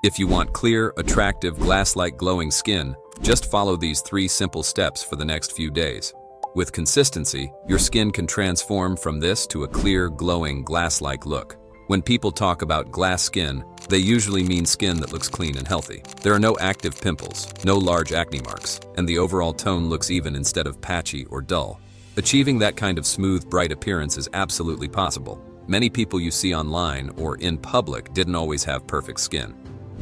If you want clear, attractive, glass-like glowing skin, just follow these 3 simple steps for the next few days. With consistency, your skin can transform from this to a clear, glowing, glass-like look. When people talk about glass skin, they usually mean skin that looks clean and healthy. There are no active pimples, no large acne marks, and the overall tone looks even instead of patchy or dull. Achieving that kind of smooth, bright appearance is absolutely possible. Many people you see online or in public didn't always have perfect skin.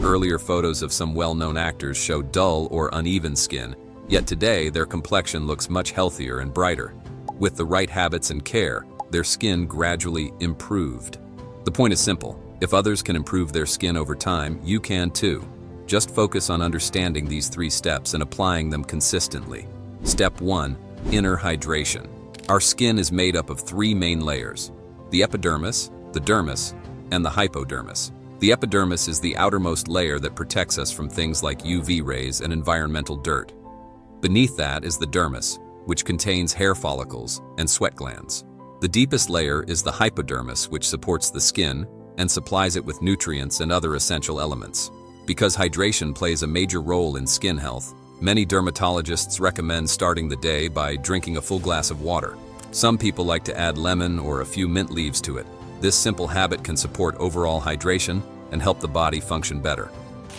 Earlier photos of some well-known actors show dull or uneven skin, yet today their complexion looks much healthier and brighter. With the right habits and care, their skin gradually improved. The point is simple. If others can improve their skin over time, you can too. Just focus on understanding these 3 steps and applying them consistently. Step 1. Inner hydration. Our skin is made up of 3 main layers: the epidermis, the dermis, and the hypodermis. The epidermis is the outermost layer that protects us from things like UV rays and environmental dirt. Beneath that is the dermis, which contains hair follicles and sweat glands. The deepest layer is the hypodermis, which supports the skin and supplies it with nutrients and other essential elements. Because hydration plays a major role in skin health, many dermatologists recommend starting the day by drinking a full glass of water. Some people like to add lemon or a few mint leaves to it. This simple habit can support overall hydration and help the body function better.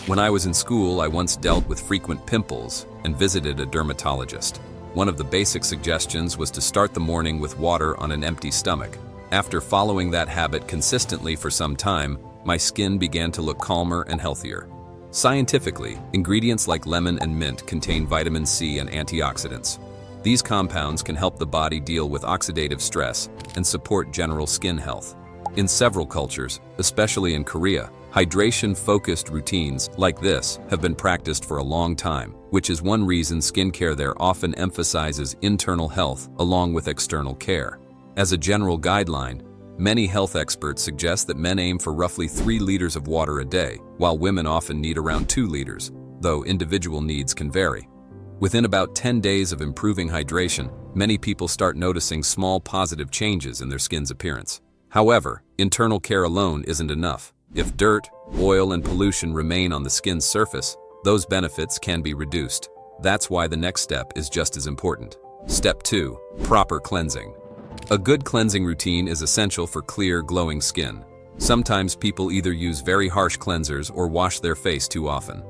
When I was in school, I once dealt with frequent pimples and visited a dermatologist. One of the basic suggestions was to start the morning with water on an empty stomach. After following that habit consistently for some time, my skin began to look calmer and healthier. Scientifically, ingredients like lemon and mint contain vitamin C and antioxidants. These compounds can help the body deal with oxidative stress and support general skin health. In several cultures, especially in Korea, hydration-focused routines like this have been practiced for a long time, which is one reason skincare there often emphasizes internal health along with external care. As a general guideline, many health experts suggest that men aim for roughly 3 liters of water a day, while women often need around 2 liters, though individual needs can vary. Within about 10 days of improving hydration, many people start noticing small positive changes in their skin's appearance. However, internal care alone isn't enough. If dirt, oil, and pollution remain on the skin's surface, those benefits can be reduced. That's why the next step is just as important. Step 2. Proper cleansing. A good cleansing routine is essential for clear, glowing skin. Sometimes people either use very harsh cleansers or wash their face too often.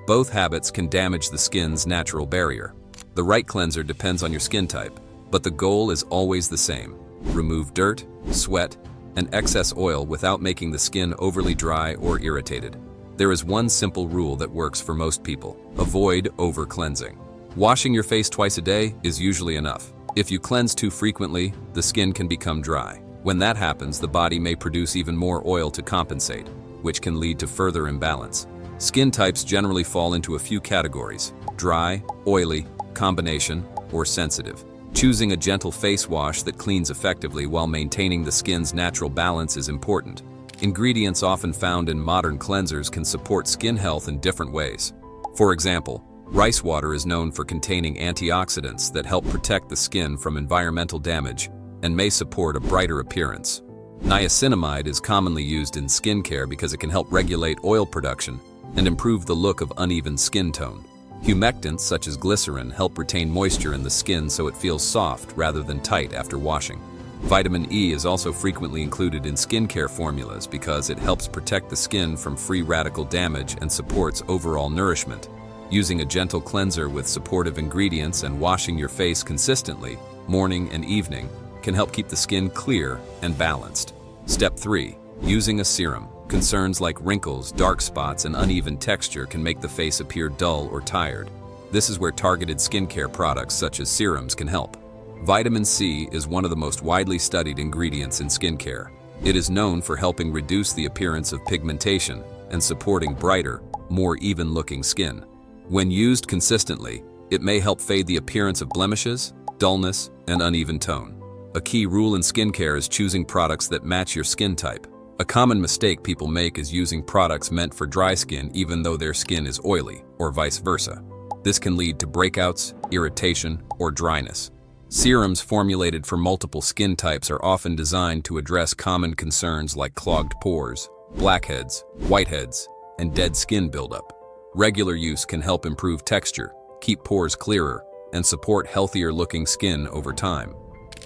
Both habits can damage the skin's natural barrier. The right cleanser depends on your skin type, but the goal is always the same. Remove dirt, sweat, and excess oil without making the skin overly dry or irritated. There is one simple rule that works for most people: avoid over-cleansing. Washing your face twice a day is usually enough. If you cleanse too frequently, the skin can become dry. When that happens, the body may produce even more oil to compensate, which can lead to further imbalance. Skin types generally fall into a few categories: dry, oily, combination, or sensitive. Choosing a gentle face wash that cleans effectively while maintaining the skin's natural balance is important. Ingredients often found in modern cleansers can support skin health in different ways. For example, rice water is known for containing antioxidants that help protect the skin from environmental damage and may support a brighter appearance. Niacinamide is commonly used in skincare because it can help regulate oil production and improve the look of uneven skin tone. Humectants such as glycerin help retain moisture in the skin so it feels soft rather than tight after washing. Vitamin E is also frequently included in skincare formulas because it helps protect the skin from free radical damage and supports overall nourishment. Using a gentle cleanser with supportive ingredients and washing your face consistently, morning and evening, can help keep the skin clear and balanced. Step 3. Using a serum. Concerns like wrinkles, dark spots, and uneven texture can make the face appear dull or tired. This is where targeted skincare products such as serums can help. Vitamin C is one of the most widely studied ingredients in skincare. It is known for helping reduce the appearance of pigmentation and supporting brighter, more even-looking skin. When used consistently, it may help fade the appearance of blemishes, dullness, and uneven tone. A key rule in skincare is choosing products that match your skin type. A common mistake people make is using products meant for dry skin even though their skin is oily, or vice versa. This can lead to breakouts, irritation, or dryness. Serums formulated for multiple skin types are often designed to address common concerns like clogged pores, blackheads, whiteheads, and dead skin buildup. Regular use can help improve texture, keep pores clearer, and support healthier-looking skin over time.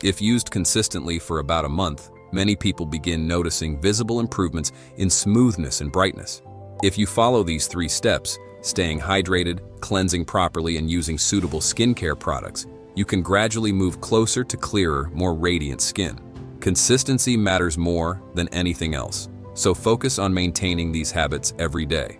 If used consistently for about a month, many people begin noticing visible improvements in smoothness and brightness. If you follow these 3 steps, staying hydrated, cleansing properly, and using suitable skincare products, you can gradually move closer to clearer, more radiant skin. Consistency matters more than anything else, so focus on maintaining these habits every day.